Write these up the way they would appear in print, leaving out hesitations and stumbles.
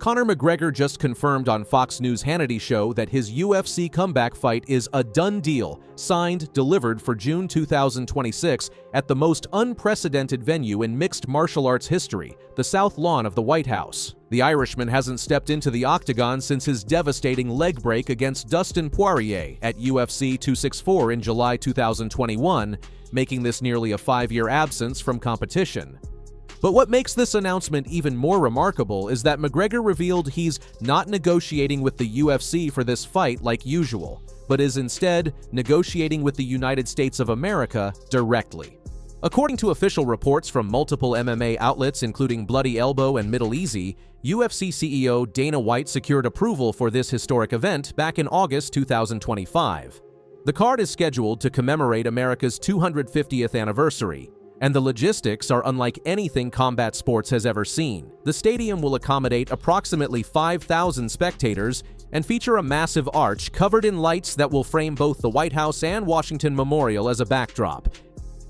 Conor McGregor just confirmed on Fox News' Hannity show that his UFC comeback fight is a done deal, signed, delivered for June 2026 at the most unprecedented venue in mixed martial arts history, the South Lawn of the White House. The Irishman hasn't stepped into the octagon since his devastating leg break against Dustin Poirier at UFC 264 in July 2021, making this nearly a 5-year absence from competition. But what makes this announcement even more remarkable is that McGregor revealed he's not negotiating with the UFC for this fight like usual, but is instead negotiating with the United States of America directly. According to official reports from multiple MMA outlets including Bloody Elbow and Middle Easy, UFC CEO Dana White secured approval for this historic event back in August 2025. The card is scheduled to commemorate America's 250th anniversary, and the logistics are unlike anything combat sports has ever seen. The stadium will accommodate approximately 5,000 spectators and feature a massive arch covered in lights that will frame both the White House and Washington Memorial as a backdrop.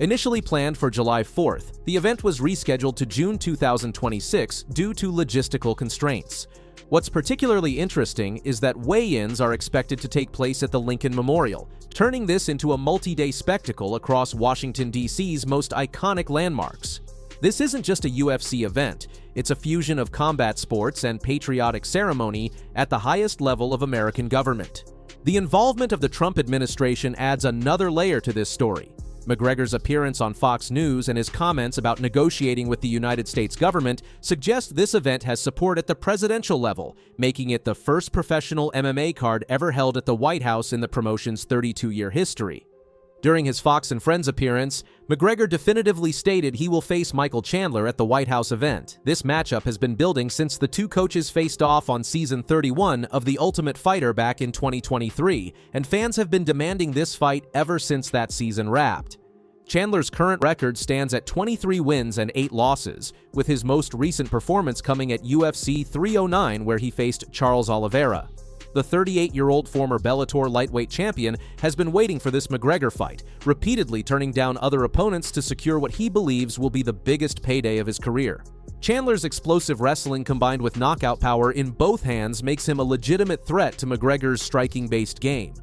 Initially planned for July 4th, the event was rescheduled to June 2026 due to logistical constraints. What's particularly interesting is that weigh-ins are expected to take place at the Lincoln Memorial, turning this into a multi-day spectacle across Washington, D.C.'s most iconic landmarks. This isn't just a UFC event, it's a fusion of combat sports and patriotic ceremony at the highest level of American government. The involvement of the Trump administration adds another layer to this story. McGregor's appearance on Fox News and his comments about negotiating with the United States government suggest this event has support at the presidential level, making it the first professional MMA card ever held at the White House in the promotion's 32-year history. During his Fox and Friends appearance, McGregor definitively stated he will face Michael Chandler at the White House event. This matchup has been building since the two coaches faced off on season 31 of The Ultimate Fighter back in 2023, and fans have been demanding this fight ever since that season wrapped. Chandler's current record stands at 23 wins and 8 losses, with his most recent performance coming at UFC 309 where he faced Charles Oliveira. The 38-year-old former Bellator lightweight champion has been waiting for this McGregor fight, repeatedly turning down other opponents to secure what he believes will be the biggest payday of his career. Chandler's explosive wrestling combined with knockout power in both hands makes him a legitimate threat to McGregor's striking-based game.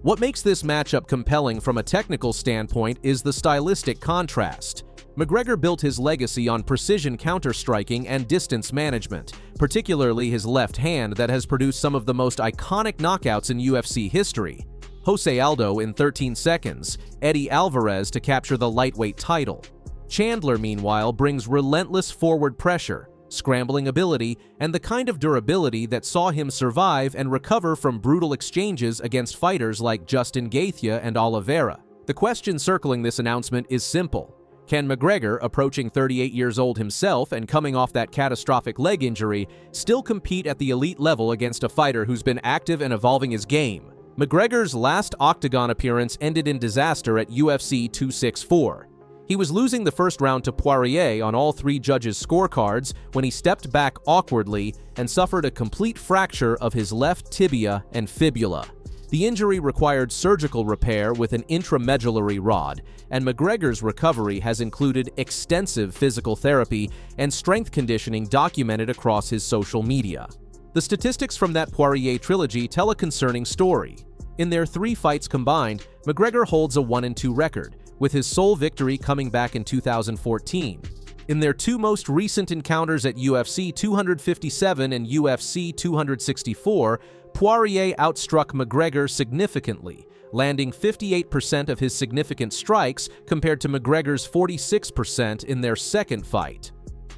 What makes this matchup compelling from a technical standpoint is the stylistic contrast. McGregor built his legacy on precision counter-striking and distance management, particularly his left hand that has produced some of the most iconic knockouts in UFC history. Jose Aldo in 13 seconds, Eddie Alvarez to capture the lightweight title. Chandler, meanwhile, brings relentless forward pressure, scrambling ability, and the kind of durability that saw him survive and recover from brutal exchanges against fighters like Justin Gaethje and Oliveira. The question circling this announcement is simple. Can McGregor, approaching 38 years old himself and coming off that catastrophic leg injury, still compete at the elite level against a fighter who's been active and evolving his game? McGregor's last octagon appearance ended in disaster at UFC 264. He was losing the first round to Poirier on all 3 judges' scorecards when he stepped back awkwardly and suffered a complete fracture of his left tibia and fibula. The injury required surgical repair with an intramedullary rod, and McGregor's recovery has included extensive physical therapy and strength conditioning documented across his social media. The statistics from that Poirier trilogy tell a concerning story. In their 3 fights combined, McGregor holds a 1-2 record, with his sole victory coming back in 2014. In their 2 most recent encounters at UFC 257 and UFC 264, Poirier outstruck McGregor significantly, landing 58% of his significant strikes compared to McGregor's 46% in their second fight.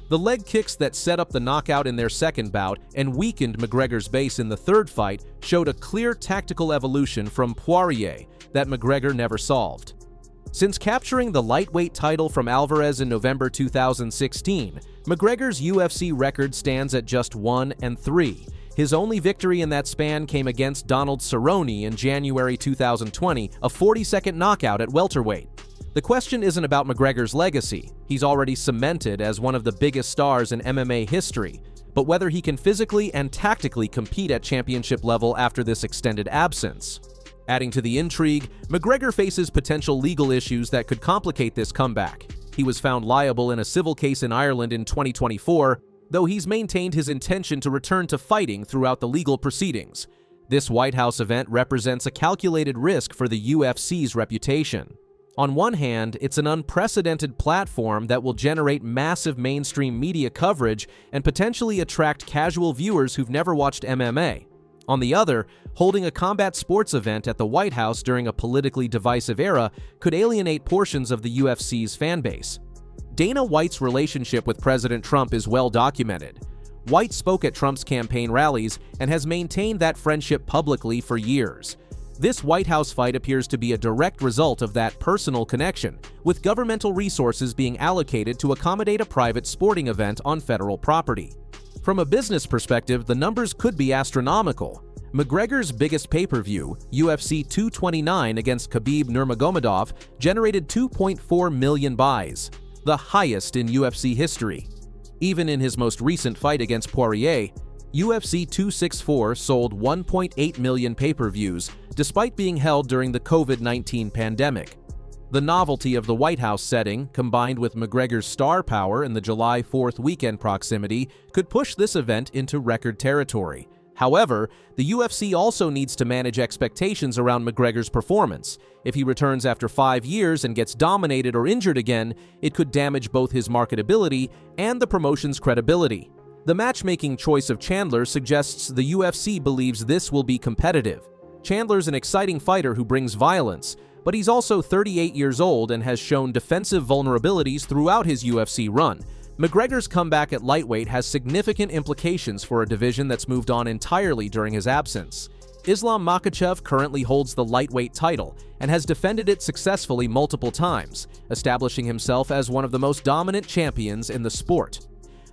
The leg kicks that set up the knockout in their second bout and weakened McGregor's base in the third fight showed a clear tactical evolution from Poirier that McGregor never solved. Since capturing the lightweight title from Alvarez in November 2016, McGregor's UFC record stands at just 1-3. His only victory in that span came against Donald Cerrone in January 2020, a 40-second knockout at welterweight. The question isn't about McGregor's legacy. He's already cemented as one of the biggest stars in MMA history, but whether he can physically and tactically compete at championship level after this extended absence. Adding to the intrigue, McGregor faces potential legal issues that could complicate this comeback. He was found liable in a civil case in Ireland in 2024, though he's maintained his intention to return to fighting throughout the legal proceedings. This White House event represents a calculated risk for the UFC's reputation. On one hand, it's an unprecedented platform that will generate massive mainstream media coverage and potentially attract casual viewers who've never watched MMA. On the other, holding a combat sports event at the White House during a politically divisive era could alienate portions of the UFC's fanbase. Dana White's relationship with President Trump is well documented. White spoke at Trump's campaign rallies and has maintained that friendship publicly for years. This White House fight appears to be a direct result of that personal connection, with governmental resources being allocated to accommodate a private sporting event on federal property. From a business perspective, the numbers could be astronomical. McGregor's biggest pay-per-view, UFC 229 against Khabib Nurmagomedov, generated 2.4 million buys, the highest in UFC history. Even in his most recent fight against Poirier, UFC 264 sold 1.8 million pay-per-views, despite being held during the COVID-19 pandemic. The novelty of the White House setting, combined with McGregor's star power and the July 4th weekend proximity, could push this event into record territory. However, the UFC also needs to manage expectations around McGregor's performance. If he returns after 5 years and gets dominated or injured again, it could damage both his marketability and the promotion's credibility. The matchmaking choice of Chandler suggests the UFC believes this will be competitive. Chandler's an exciting fighter who brings violence, but he's also 38 years old and has shown defensive vulnerabilities throughout his UFC run. McGregor's comeback at lightweight has significant implications for a division that's moved on entirely during his absence. Islam Makhachev currently holds the lightweight title and has defended it successfully multiple times, establishing himself as one of the most dominant champions in the sport.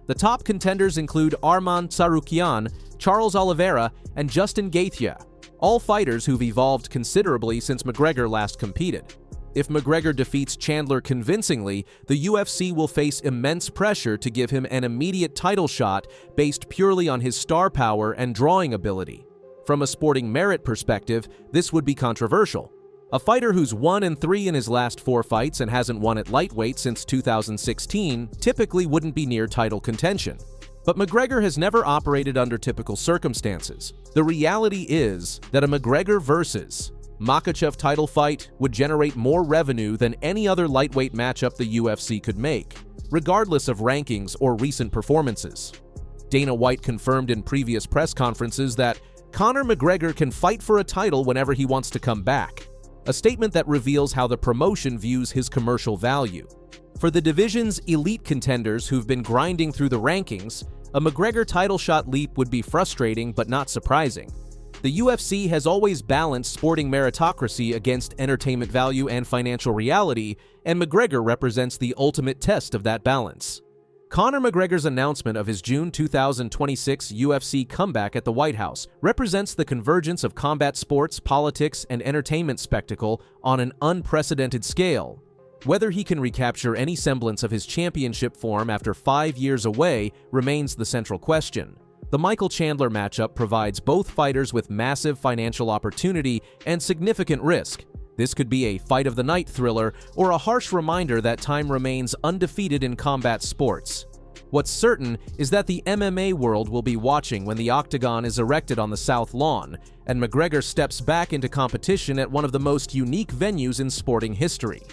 The top contenders include Arman Tsarukyan, Charles Oliveira, and Justin Gaethje, all fighters who've evolved considerably since McGregor last competed. If McGregor defeats Chandler convincingly, the UFC will face immense pressure to give him an immediate title shot based purely on his star power and drawing ability. From a sporting merit perspective, this would be controversial. A fighter who's 1-3 in his last 4 fights and hasn't won at lightweight since 2016 typically wouldn't be near title contention. But McGregor has never operated under typical circumstances. The reality is that a McGregor versus Makhachev title fight would generate more revenue than any other lightweight matchup the UFC could make, regardless of rankings or recent performances. Dana White confirmed in previous press conferences that Conor McGregor can fight for a title whenever he wants to come back, a statement that reveals how the promotion views his commercial value. For the division's elite contenders who've been grinding through the rankings, a McGregor title shot leap would be frustrating but not surprising. The UFC has always balanced sporting meritocracy against entertainment value and financial reality, and McGregor represents the ultimate test of that balance. Conor McGregor's announcement of his June 2026 UFC comeback at the White House represents the convergence of combat sports, politics, and entertainment spectacle on an unprecedented scale. Whether he can recapture any semblance of his championship form after 5 years away remains the central question. The Michael Chandler matchup provides both fighters with massive financial opportunity and significant risk. This could be a fight of the night thriller or a harsh reminder that time remains undefeated in combat sports. What's certain is that the MMA world will be watching when the octagon is erected on the South Lawn, and McGregor steps back into competition at one of the most unique venues in sporting history.